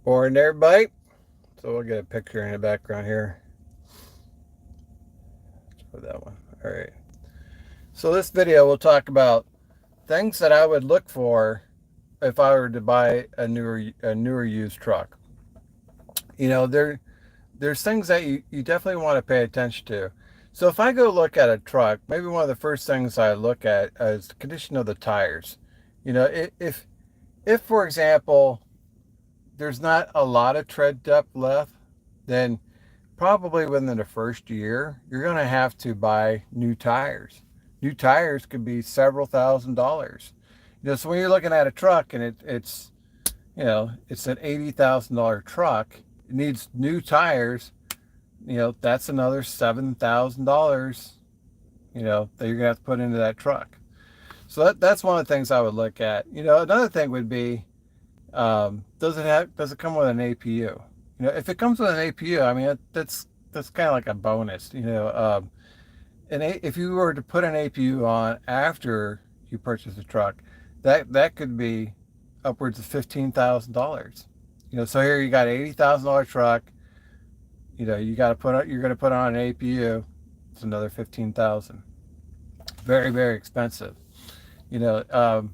Morning, everybody. So we'll get a picture in the background here. Let's put that one. All right. So this video will talk about things that I would look for if I were to buy a newer used truck. There's things that you definitely want to pay attention to. So if I go look at a truck, maybe one of the first things I look at is the condition of the tires. If for example there's not a lot of tread depth left, then probably within the first year, you're going to have to buy new tires. New tires could be several $1,000s. So when you're looking at a truck and it's an $80,000 truck, it needs new tires. That's another $7,000. That you're gonna have to put into that truck. So that's one of the things I would look at. Another thing would be, does it come with an APU? If it comes with an APU, I mean that's kind of like a bonus. If you were to put an APU on after you purchase a truck, that could be upwards of $15,000. So here you got an $80,000 truck. You're going to put on an APU. It's another 15,000. Very, very expensive. You know, um,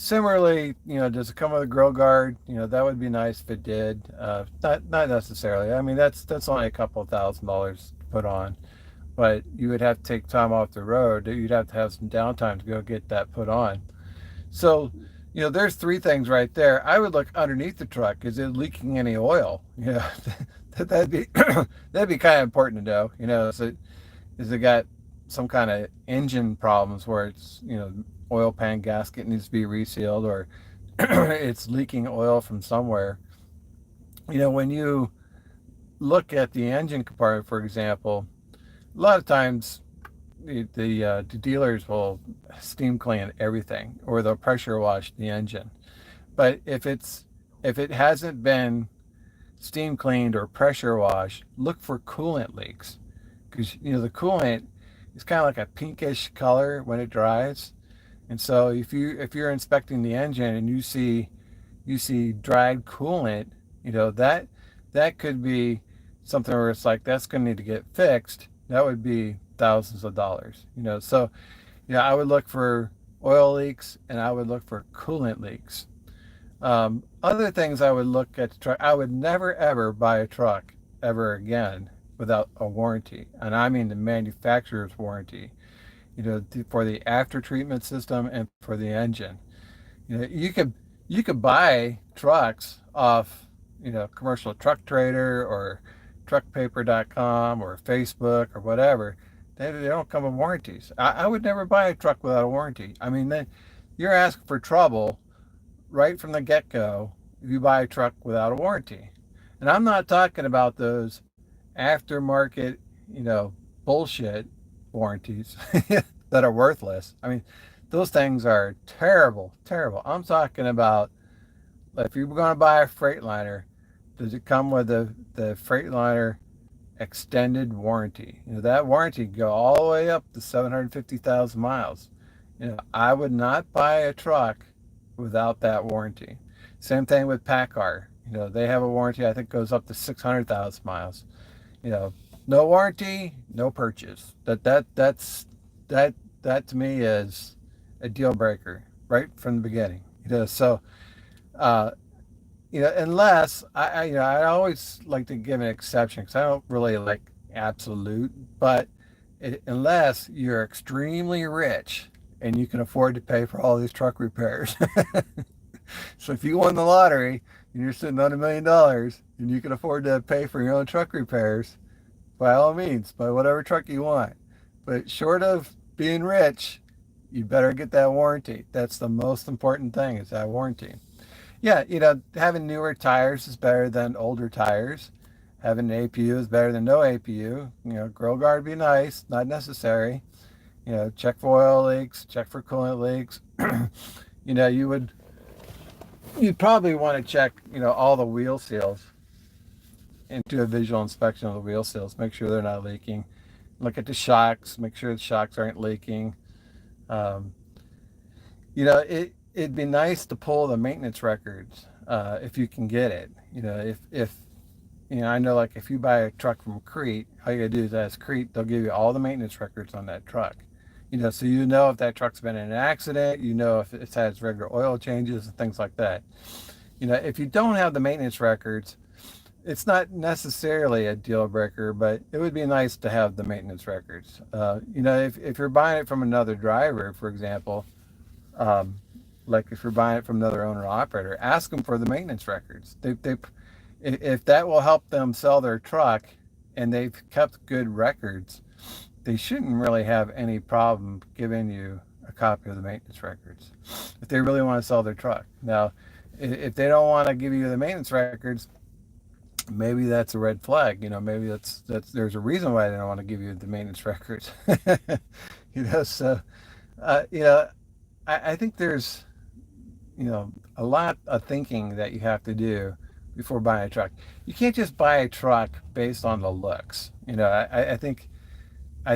Similarly, does it come with a grill guard? That would be nice if it did. Not necessarily. I mean, that's only a couple of $1,000s to put on, but you would have to take time off the road. You'd have to have some downtime to go get that put on. So, there's three things right there. I would look underneath the truck. Is it leaking any oil? That'd be that'd be kind of important to know. Is it got some kind of engine problems where it's oil pan gasket needs to be resealed, or it's leaking oil from somewhere. When you look at the engine compartment, for example, a lot of times the dealers will steam clean everything, or they'll pressure wash the engine. But if it hasn't been steam cleaned or pressure washed, look for coolant leaks, because the coolant is kind of like a pinkish color when it dries. And so if you're inspecting the engine and you see dried coolant, that could be something where it's like that's going to need to get fixed. That would be thousands of dollars. So I would look for oil leaks and I would look for coolant leaks. Other things I would look at the truck. I would never ever buy a truck ever again without a warranty, and I mean the manufacturer's warranty. For the after treatment system and for the engine. You could buy trucks off commercial truck trader or truckpaper.com or Facebook or whatever. They don't come with warranties. I would never buy a truck without a warranty. I mean, then you're asking for trouble right from the get-go if you buy a truck without a warranty. And I'm not talking about those aftermarket, bullshit warranties that are worthless. I mean, those things are terrible, terrible. I'm talking about if you're going to buy a Freightliner, does it come with the Freightliner extended warranty? That warranty can go all the way up to 750,000 miles. I would not buy a truck without that warranty. Same thing with PACCAR. They have a warranty I think goes up to 600,000 miles. You know, no warranty, no purchase. That to me is a deal breaker right from the beginning. Uh, unless I always like to give an exception because I don't really like absolute, but unless you're extremely rich and you can afford to pay for all these truck repairs. So if you won the lottery and you're sitting on $1 million and you can afford to pay for your own truck repairs, by all means, buy whatever truck you want. But short of being rich, you better get that warranty. That's the most important thing, is that warranty. Yeah, having newer tires is better than older tires. Having an APU is better than no APU. Grill guard would be nice, not necessary. Check for oil leaks, check for coolant leaks. you know, you would you'd probably want to check, all the wheel seals and do a visual inspection of the wheel seals. Make sure they're not leaking. Look at the shocks. Make sure the shocks aren't leaking. Um, it'd be nice to pull the maintenance records if you can get it. If I know, like, if you buy a truck from Crete, all you gotta do is ask Crete. They'll give you all the maintenance records on that truck. So if that truck's been in an accident, if it's had regular oil changes and things like that. If you don't have the maintenance records, it's not necessarily a deal breaker, but it would be nice to have the maintenance records. If you're buying it from another driver, for example, um, like if you're buying it from another owner operator, ask them for the maintenance records. If that will help them sell their truck and they've kept good records, they shouldn't really have any problem giving you a copy of the maintenance records if they really want to sell their truck. Now, if they don't want to give you the maintenance records, maybe that's a red flag. Maybe that's there's a reason why they don't want to give you the maintenance records. So I think there's a lot of thinking that you have to do before buying a truck. You can't just buy a truck based on the looks. I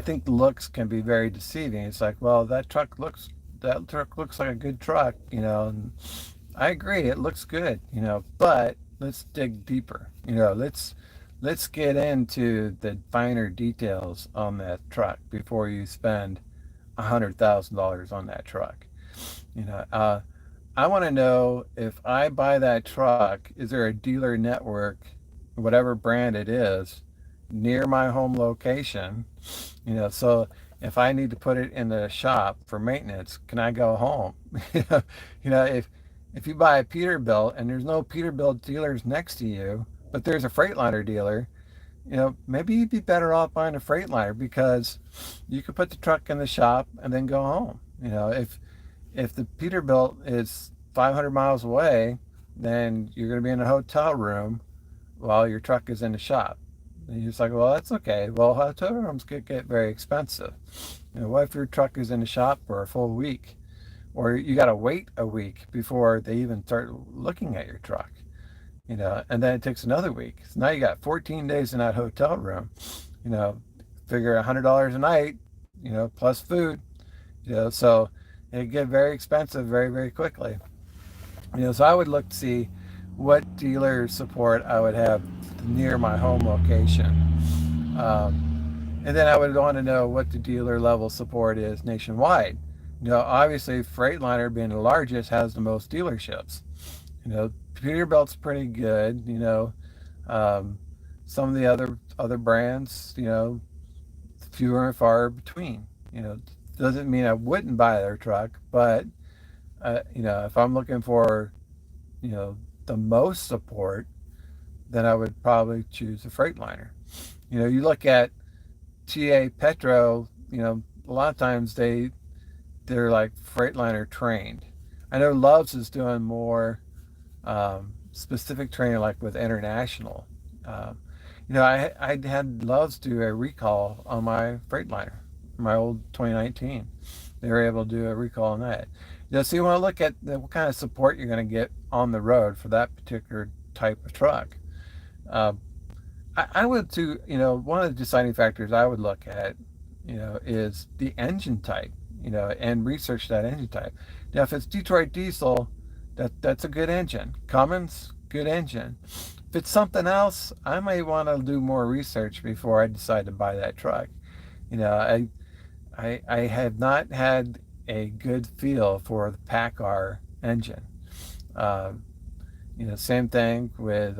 think the looks can be very deceiving. It's like, well, that truck looks like a good truck, and I agree, it looks good, but let's dig deeper. Let's get into the finer details on that truck before you spend $100,000 on that truck. You know, uh, I want to know, if I buy that truck, is there a dealer network, whatever brand it is, near my home location? So if I need to put it in the shop for maintenance, can I go home? you know, if you buy a Peterbilt and there's no Peterbilt dealers next to you, but there's a Freightliner dealer, maybe you'd be better off buying a Freightliner, because you could put the truck in the shop and then go home. If the Peterbilt is 500 miles away, then you're going to be in a hotel room while your truck is in the shop. And you're just like, well, that's okay. Well, hotel rooms could get very expensive. What if your truck is in the shop for a full week, or you got to wait a week before they even start looking at your truck? And then it takes another week. So now you got 14 days in that hotel room. You know, Figure $100 a night, plus food. So it get very expensive very, very quickly. So I would look to see what dealer support I would have near my home location. And then I would want to know what the dealer level support is nationwide. Obviously, Freightliner, being the largest, has the most dealerships. Peterbilt's pretty good. Some of the other brands, fewer and far between. Doesn't mean I wouldn't buy their truck, but if I'm looking for, the most support, then I would probably choose a Freightliner. You look at TA Petro. A lot of times they're like Freightliner trained. I know Love's is doing more specific training, like with International. I had Love's do a recall on my Freightliner, my old 2019. They were able to do a recall on that. So you want to look at what kind of support you're going to get on the road for that particular type of truck. I would too. One of the deciding factors I would look at, is the engine type. And research that engine type. Now, if it's Detroit diesel, that's a good engine. Cummins, good engine. If it's something else, I might want to do more research before I decide to buy that truck. I have not had a good feel for the PACCAR engine. Same thing with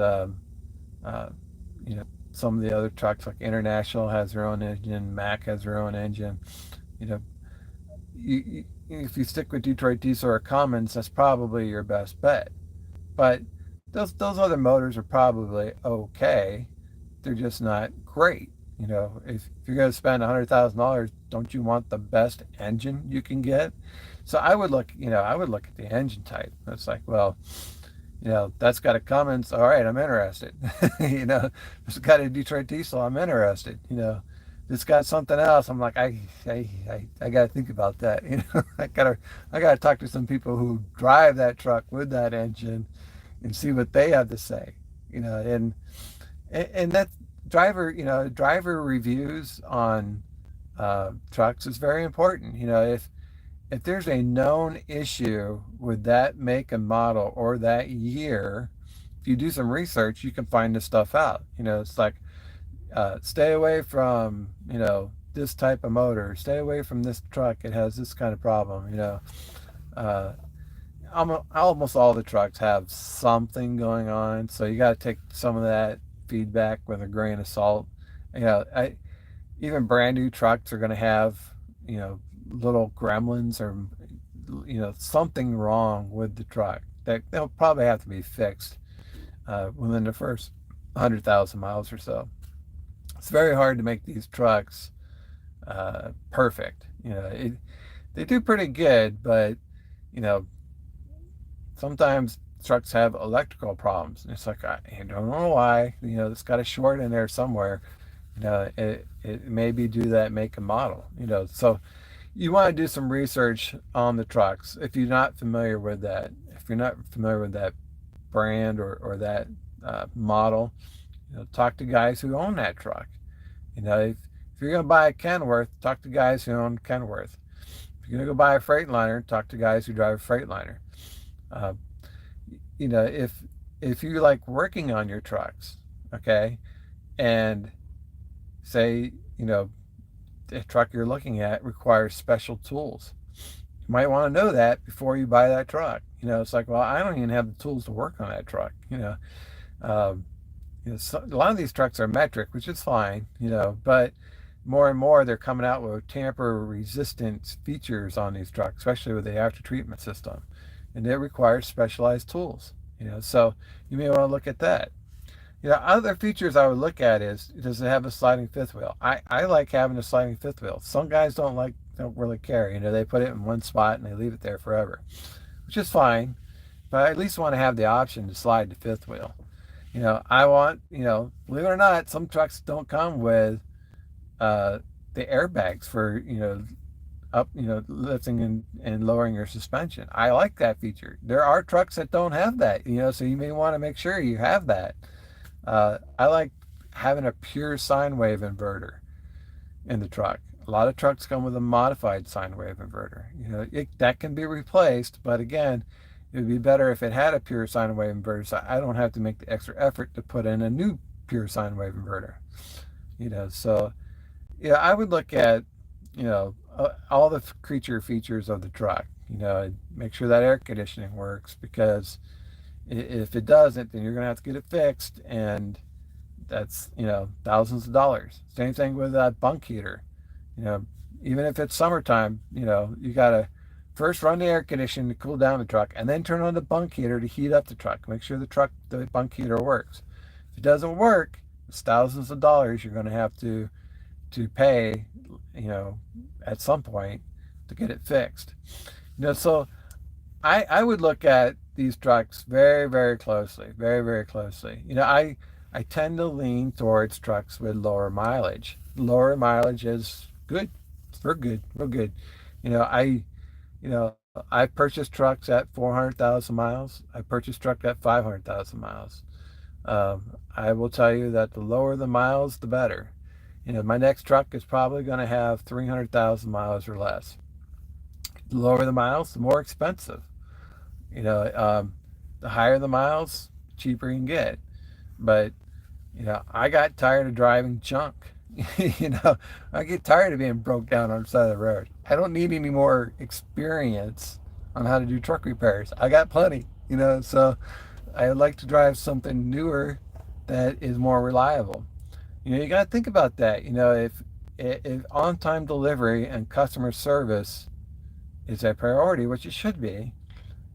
some of the other trucks, like International has their own engine, Mack has their own engine. You know, if you stick with Detroit diesel or Cummins, that's probably your best bet. But those other motors are probably okay. They're just not great. If you're going to spend $100,000, don't you want the best engine you can get? So I would look at the engine type. It's like, well, that's got a Cummins. All right, I'm interested. It's got a Detroit diesel. I'm interested. It's got something else. I'm like, I got to think about that. I gotta talk to some people who drive that truck with that engine and see what they have to say. And that driver reviews on trucks is very important. If if there's a known issue with that make and model or that year, if you do some research, you can find this stuff out. It's like stay away from this type of motor, stay away from this truck, it has this kind of problem. Uh, almost all the trucks have something going on, so you got to take some of that feedback with a grain of salt. Even brand new trucks are going to have little gremlins or something wrong with the truck that they'll probably have to be fixed within the first 100,000 miles or so. It's very hard to make these trucks perfect. They do pretty good, but you know sometimes trucks have electrical problems. It's like I don't know why. It's got a short in there somewhere. It maybe do that make and model. So you want to do some research on the trucks if you're not familiar with that. If you're not familiar with that brand or that model, talk to guys who own that truck. If you're going to buy a Kenworth, talk to guys who own Kenworth. If you're going to go buy a Freightliner, talk to guys who drive a Freightliner. Uh, if you like working on your trucks, okay, and say the truck you're looking at requires special tools, you might want to know that before you buy that truck. It's like, well, I don't even have the tools to work on that truck. Um, a lot of these trucks are metric, which is fine, but more and more they're coming out with tamper resistant features on these trucks, especially with the after treatment system, and it requires specialized tools. So you may want to look at that. Other features I would look at is, does it have a sliding fifth wheel? I like having a sliding fifth wheel. Some guys don't really care. They put it in one spot and they leave it there forever, which is fine. But I at least want to have the option to slide the fifth wheel. I want, believe it or not, some trucks don't come with the airbags for, up, lifting and lowering your suspension. I like that feature. There are trucks that don't have that, so you may want to make sure you have that. I like having a pure sine wave inverter in the truck. A lot of trucks come with a modified sine wave inverter. That can be replaced, but again, it would be better if it had a pure sine wave inverter, so I don't have to make the extra effort to put in a new pure sine wave inverter. So I would look at all the creature features of the truck. Make sure that air conditioning works, because if it doesn't, then you're going to have to get it fixed, and that's thousands of dollars. Same thing with that bunk heater. Even if it's summertime, you got to first run the air conditioning to cool down the truck, and then turn on the bunk heater to heat up the truck. Make sure the bunk heater works. If it doesn't work, it's thousands of dollars you're going to have to pay at some point to get it fixed. So I would look at these trucks very, very closely, very, very closely. I tend to lean towards trucks with lower mileage. Lower mileage is good. We're good. Real good. I've purchased trucks at 400,000 miles. I purchased trucks at 500,000 miles. I will tell you that the lower the miles, the better. My next truck is probably going to have 300,000 miles or less. The lower the miles, the more expensive. The higher the miles, the cheaper you can get. But I got tired of driving junk. I get tired of being broke down on the side of the road. I don't need any more experience on how to do truck repairs. I got plenty. So I like to drive something newer that is more reliable. You got to think about that. If on-time delivery and customer service is a priority, which it should be,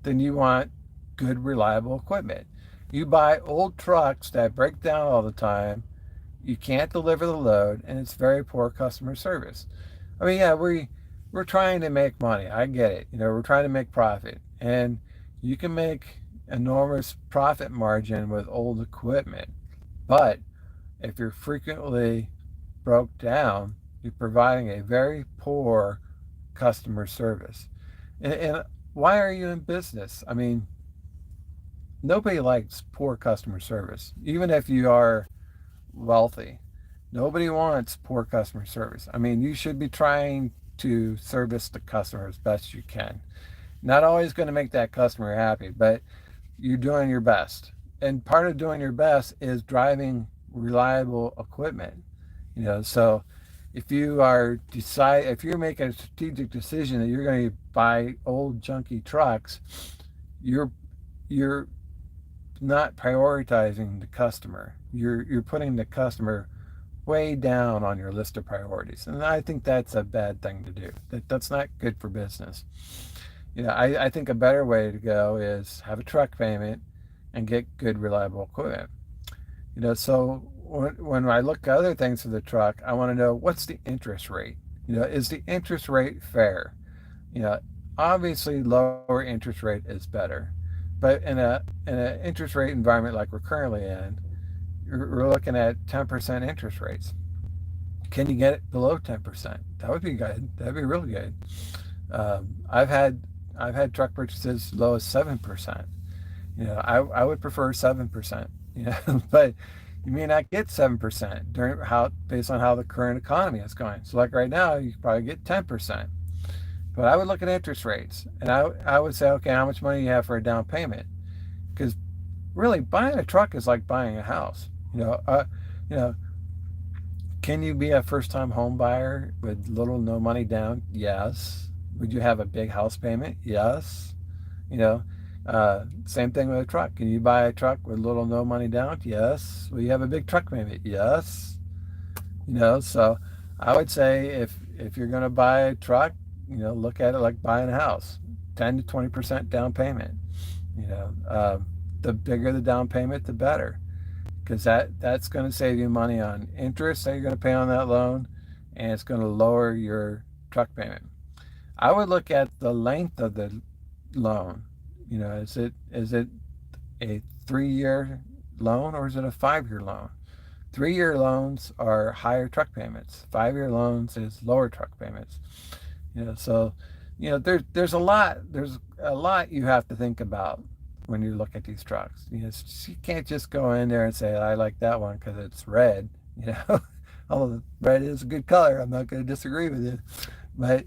then you want good, reliable equipment. You buy old trucks that break down all the time, you can't deliver the load, and it's very poor customer service. I mean, yeah, we're trying to make money. I get it. We're trying to make profit, and you can make enormous profit margin with old equipment. But if you're frequently broke down, you're providing a very poor customer service. And why are you in business? I mean, nobody likes poor customer service, even if you are wealthy. Nobody wants poor customer service. I mean, you should be trying to service the customer as best you can. Not always going to make that customer happy, but you're doing your best. And part of doing your best is driving reliable equipment. So if you're making a strategic decision that you're going to buy old junky trucks, you're you're not prioritizing the customer. You're putting the customer way down on your list of priorities, and I think that's a bad thing to do. That's not good for business. I think a better way to go is have a truck payment and get good reliable equipment. So when I look at other things for the truck, I want to know, what's the interest rate. Is the interest rate fair? you know Obviously lower interest rate is better, but in an interest rate environment like we're currently in, we're looking at 10% interest rates. Can you get it below 10%? That would be good. That'd be really good. I've had truck purchases low as 7%. I would prefer 7%. But you may not get 7% based on how the current economy is going. So like right now, you could probably get 10%. But I would look at interest rates, and I would say, okay, how much money do you have for a down payment? Because really, buying a truck is like buying a house. You know, can you be a first-time home buyer with little no money down? Yes. Would you have a big house payment? Yes. You know, Same thing with a truck. Can you buy a truck with little no money down? Yes. Will you have a big truck payment? Yes. So I would say if you're going to buy a truck, look at it like buying a house, 10 to 20% down payment. The bigger the down payment, the better, because that's going to save you money on interest that you're going to pay on that loan, and it's going to lower your truck payment. I would look at the length of the loan. Is it a 3-year loan, or is it a 5-year loan? 3-year loans are higher truck payments. 5-year loans is lower truck payments. So there's a lot you have to think about when you look at these trucks. You can't just go in there and say, I like that one because it's red. Although red is a good color, I'm not going to disagree with you. But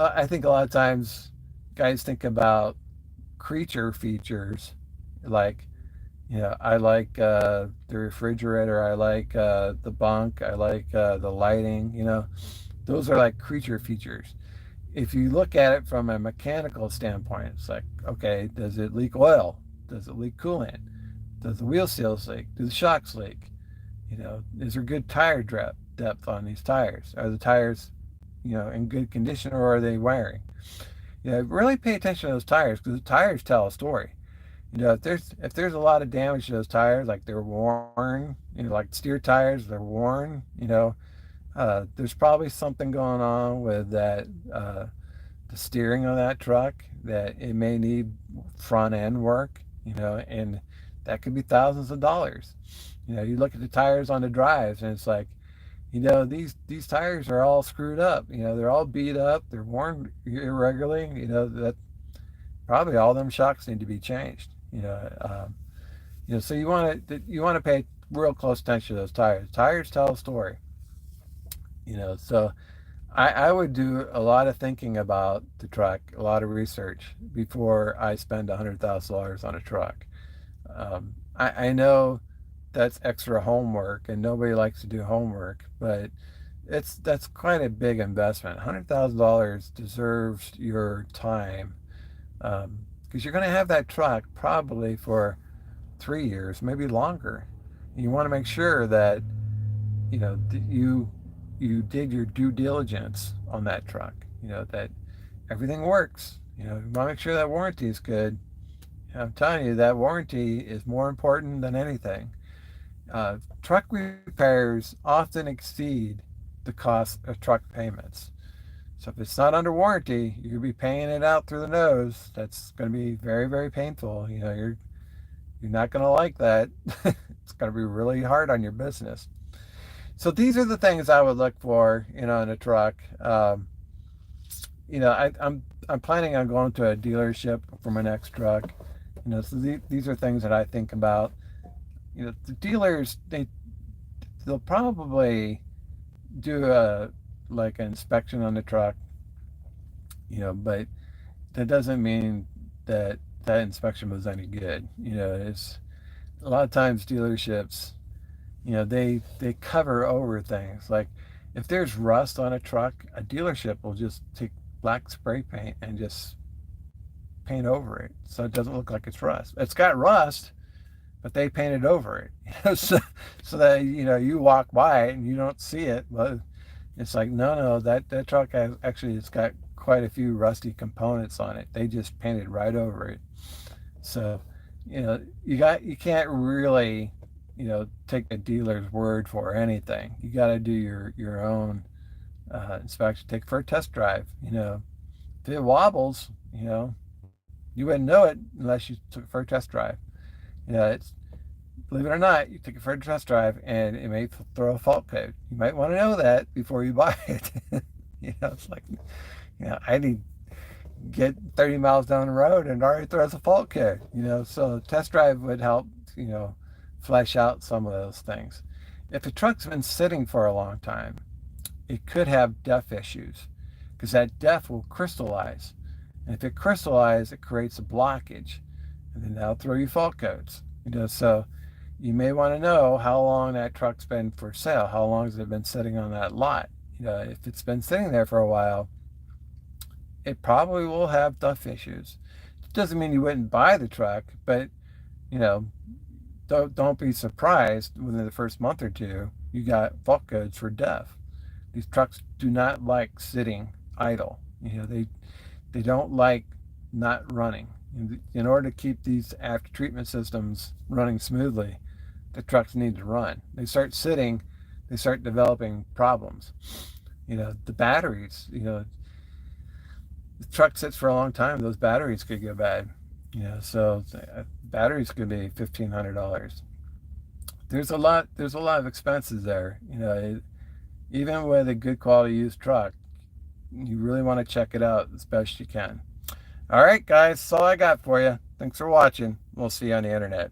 I think a lot of times guys think about creature features, like, I like the refrigerator, I like the bunk, I like the lighting. Those are like creature features. If you look at it from a mechanical standpoint, it's like, okay, does it leak oil? Does it leak coolant? Does the wheel seals leak? Do the shocks leak? Is there good tire depth on these tires? Are the tires, in good condition, or are they wearing? Really pay attention to those tires, because the tires tell a story. If there's a lot of damage to those tires, like they're worn, like steer tires, they're worn, there's probably something going on with that, the steering of that truck, that it may need front end work, and that could be thousands of dollars. You look at the tires on the drives, and it's like, these tires are all screwed up. They're all beat up. They're worn irregularly. That probably all them shocks need to be changed. So you want to pay real close attention to those tires. Tires tell a story. So I would do a lot of thinking about the truck, a lot of research before I spend $100,000 on a truck. I know that's extra homework, and nobody likes to do homework, but that's quite a big investment. $100,000 deserves your time, because you're going to have that truck probably for 3 years, maybe longer. You want to make sure that you did your due diligence on that truck. That everything works. You want to make sure that warranty is good. I'm telling you, that warranty is more important than anything. Truck repairs often exceed the cost of truck payments. So if it's not under warranty, you'll be paying it out through the nose. That's going to be very, very painful. You're not going to like that. It's going to be really hard on your business. So these are the things I would look for, in a truck. I'm planning on going to a dealership for my next truck. So these are things that I think about. The dealers, they'll probably do like an inspection on the truck, but that doesn't mean that that inspection was any good. It's a lot of times dealerships, they cover over things. Like if there's rust on a truck, a dealership will just take black spray paint and just paint over it so it doesn't look like it's rust. It's got rust, but they painted over it, so that you walk by it and you don't see it. Well, it's like no, that truck has actually it's got quite a few rusty components on it. They just painted right over it. So, you can't really, take a dealer's word for anything. You got to do your own inspection. Take it for a test drive. If it wobbles, you wouldn't know it unless you took it for a test drive. It's believe it or not, you take it for a test drive and it may throw a fault code. You might want to know that before you buy it. It's like, I need get 30 miles down the road and it already throws a fault code. So test drive would help, flesh out some of those things. If a truck's been sitting for a long time, it could have def issues because that def will crystallize. And if it crystallizes, it creates a blockage. And then that'll throw you fault codes. So you may want to know how long that truck's been for sale. How long has it been sitting on that lot? If it's been sitting there for a while, it probably will have def issues. It doesn't mean you wouldn't buy the truck, but you know, don't be surprised within the first month or two you got fault codes for def. These trucks do not like sitting idle. They don't like not running. In order to keep these after treatment systems running smoothly, the trucks need to run. They start sitting, they start developing problems. The batteries, the truck sits for a long time, those batteries could go bad. So batteries could be $1,500. There's a lot of expenses there. Even with a good quality used truck, you really want to check it out as best you can. All right, guys, that's all I got for you. Thanks for watching. We'll see you on the internet.